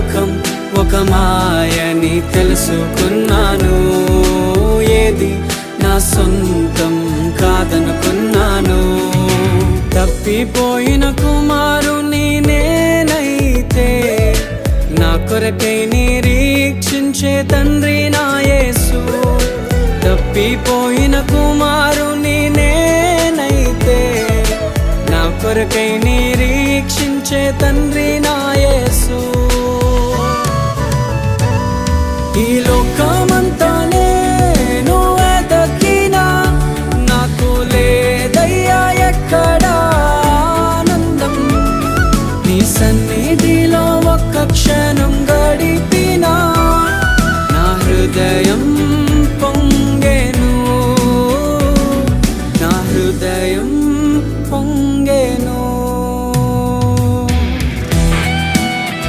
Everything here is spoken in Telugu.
లోకం ఒక మాయని తెలుసుకున్నాను. ఏది నా సొంతం కాదనుకున్నాను. తప్పిపోయిన కుమారుని నేనైతే నా కొరకై నిరీక్షించే తండ్రి నా యేసు. తప్పిపోయిన కుమారుని నేనైతే నా కొరకై నిరీక్షించే తండ్రి నా యేసు. ఈ లోకమంతా నేను వెతకినా నాకు లేదయ్యా ఎక్కడా ఆనందం. నీ సన్నిధిలో ఒక్క క్షణం